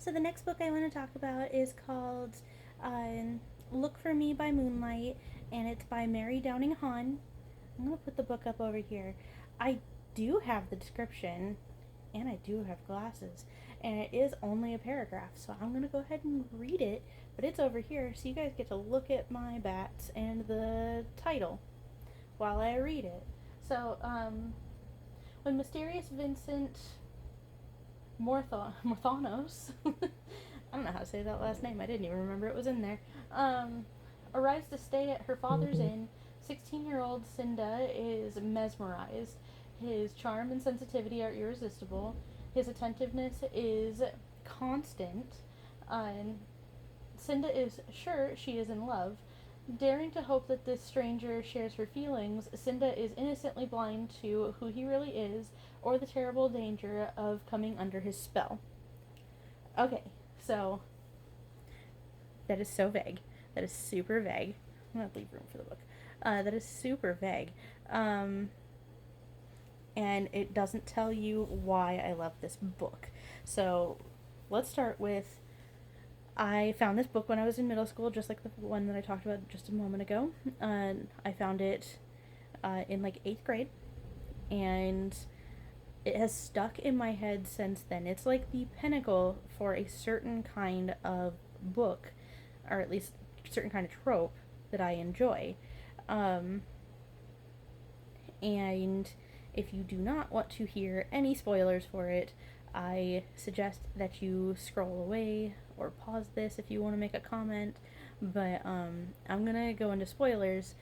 So the next book I want to talk about is called Look for Me by Moonlight, and it's by Mary Downing Hahn. I'm going to put the book up over here. I do have the description, and I do have glasses, and it is only a paragraph, so I'm going to go ahead and read it, but it's over here, so you guys get to look at my bats and the title while I read it. So, when mysterious Vincent Morthanos, I don't know how to say that last name, I didn't even remember it was in there, arrives to stay at her father's inn, 16-year-old Cinda is mesmerized. His charm and sensitivity are irresistible. His attentiveness is constant. And Cinda is sure she is in love. Daring to hope that this stranger shares her feelings, Cinda is innocently blind to who he really is or the terrible danger of coming under his spell. Okay, so that is so vague. That is super vague. I'm going to leave room for the book. That is super vague. And it doesn't tell you why I love this book. So let's start with I found this book when I was in middle school, just like the one that I talked about just a moment ago. I found it in like 8th grade, and it has stuck in my head since then. It's like the pinnacle for a certain kind of book, or at least a certain kind of trope that I enjoy. Um, and if you do not want to hear any spoilers for it, I suggest that you scroll away or pause this if you want to make a comment. But I'm gonna go into spoilers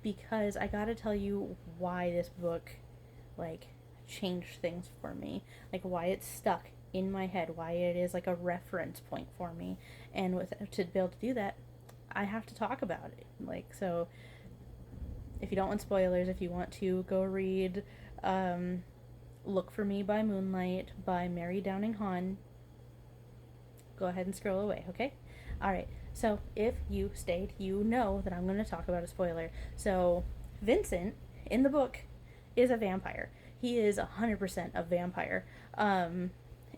because I gotta tell you why this book like changed things for me, like why it's stuck in my head, why it is like a reference point for me, and to be able to do that, I have to talk about it. Like so, if you don't want spoilers, if you want to go read Look for Me by Moonlight by Mary Downing Hahn, go ahead and scroll away, okay? Alright, so if you stayed, you know that I'm going to talk about a spoiler. So, Vincent, in the book, is a vampire. He is 100% a vampire. And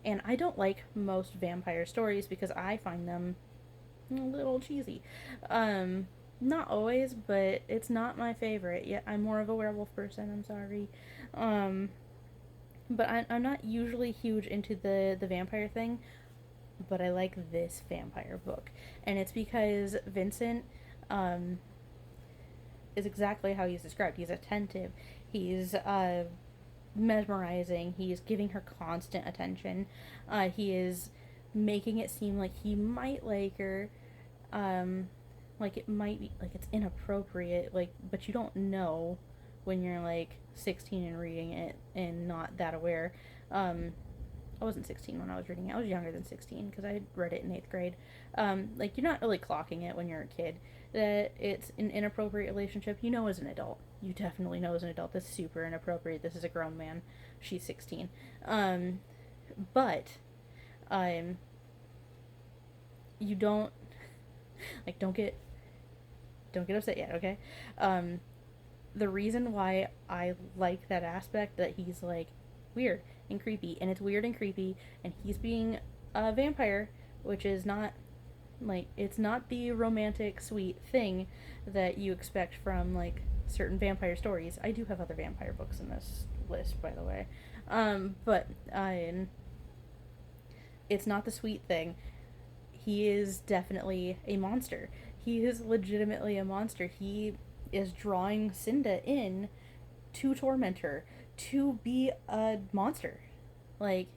I don't like most vampire stories because I find them a little cheesy. Not always, but it's not my favorite. Yet I'm more of a werewolf person. I'm sorry. But I'm not usually huge into the vampire thing, but I like this vampire book. And it's because Vincent is exactly how he's described. He's attentive. He's mesmerizing. He's giving her constant attention. He is making it seem like he might like her. Like it might be like it's inappropriate, like, but you don't know when you're like 16 and reading it and not that aware. I wasn't 16 when I was reading it. I was younger than 16 because I read it in 8th grade. Like, you're not really clocking it when you're a kid that it's an inappropriate relationship. You know as an adult. You definitely know as an adult this is super inappropriate. This is a grown man. She's 16. But you don't like don't get upset yet, okay? The reason why I like that aspect that he's like weird and creepy, and it's weird and creepy, and he's being a vampire, which is not like it's not the romantic sweet thing that you expect from like certain vampire stories. I do have other vampire books in this list, by the way, but it's not the sweet thing. He is definitely a monster. He is legitimately a monster. He is drawing Cinda in to torment her, to be a monster. Like,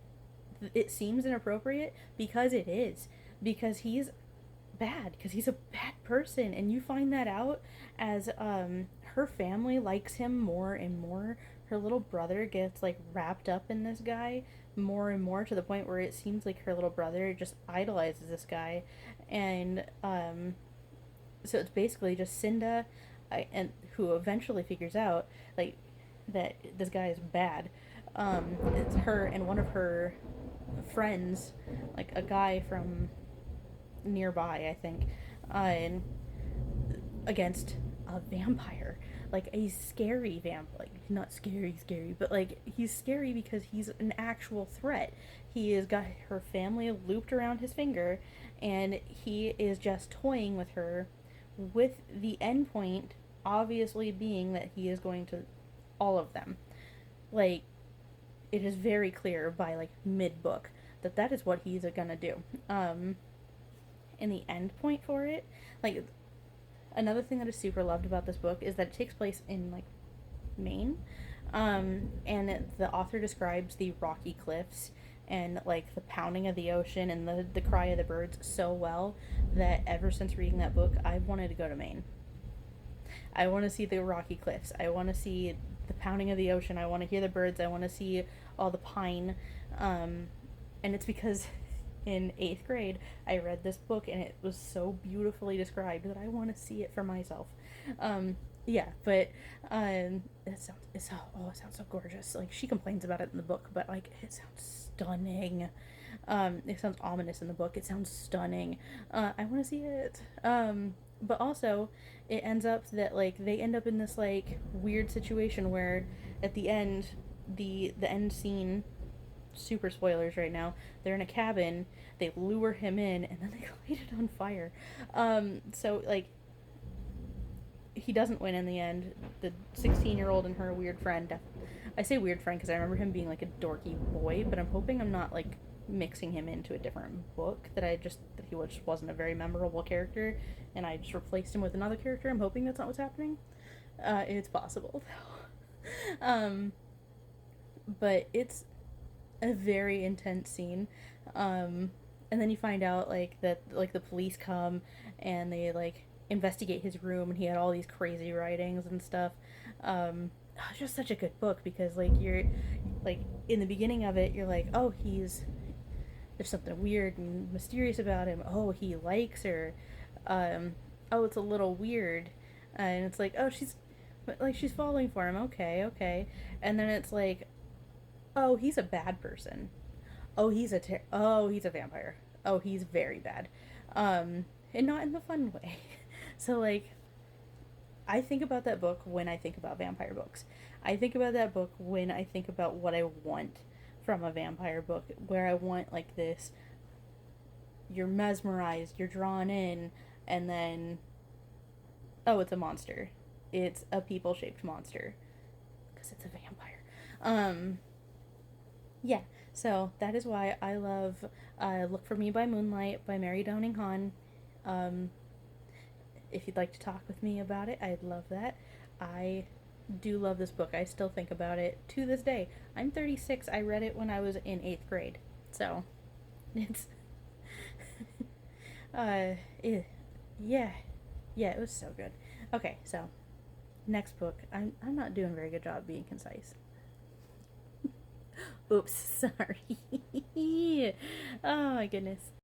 it seems inappropriate because it is. Because he's bad. Because he's a bad person. And you find that out as her family likes him more and more. Her little brother gets, like, wrapped up in this guy more and more to the point where it seems like her little brother just idolizes this guy. And, so it's basically just Cinda, and who eventually figures out like that this guy is bad. It's her and one of her friends, like a guy from nearby, I think, and against a vampire. like a scary vampire. Like, not scary, but like he's scary because he's an actual threat. He has got her family looped around his finger, and he is just toying with her, with the end point obviously being that he is going to all of them. Like, it is very clear by like mid book that that is what he's gonna do. And the end point for it, like, another thing that is super loved about this book is that it takes place in like Maine, and the author describes the rocky cliffs and like the pounding of the ocean and the cry of the birds so well that ever since reading that book, I've wanted to go to Maine. I want to see the rocky cliffs. I want to see the pounding of the ocean. I want to hear the birds. I want to see all the pine. And it's because in eighth grade I read this book and it was so beautifully described that I want to see it for myself. Yeah, but it sounds so gorgeous. Like, she complains about it in the book, but like it sounds stunning. It sounds ominous in the book. It sounds stunning. I want to see it. But also, it ends up that like they end up in this like weird situation where at the end, the end scene, super spoilers right now, they're in a cabin, they lure him in, and then they light it on fire. So like he doesn't win in the end. The 16-year-old and her weird friend, I say weird friend because I remember him being like a dorky boy, but I'm hoping I'm not like mixing him into a different book, that he just wasn't a very memorable character and I just replaced him with another character. I'm hoping that's not what's happening. It's possible though. But it's a very intense scene. And then you find out like that like the police come and they like investigate his room, and he had all these crazy writings and stuff. It's just such a good book because like you're like in the beginning of it you're like, oh, there's something weird and mysterious about him. Oh, he likes her. Oh, it's a little weird. And it's like, oh, she's falling for him. Okay, okay. And then it's like, oh, he's a bad person. Oh, he's a vampire. Oh, he's very bad. And not in the fun way. So like, I think about that book when I think about vampire books. I think about that book when I think about what I want from a vampire book, where I want like this, you're mesmerized, you're drawn in, and then, oh, it's a monster. It's a people shaped monster. Because it's a vampire. Yeah, so that is why I love Look for Me by Moonlight by Mary Downing Hahn. Um, if you'd like to talk with me about it, I'd love that. I do love this book. I still think about it to this day. I'm 36. I read it when I was in 8th grade. So, it's uh it, yeah. Yeah, it was so good. Okay, so next book. I'm not doing a very good job being concise. Oops, sorry. Oh my goodness.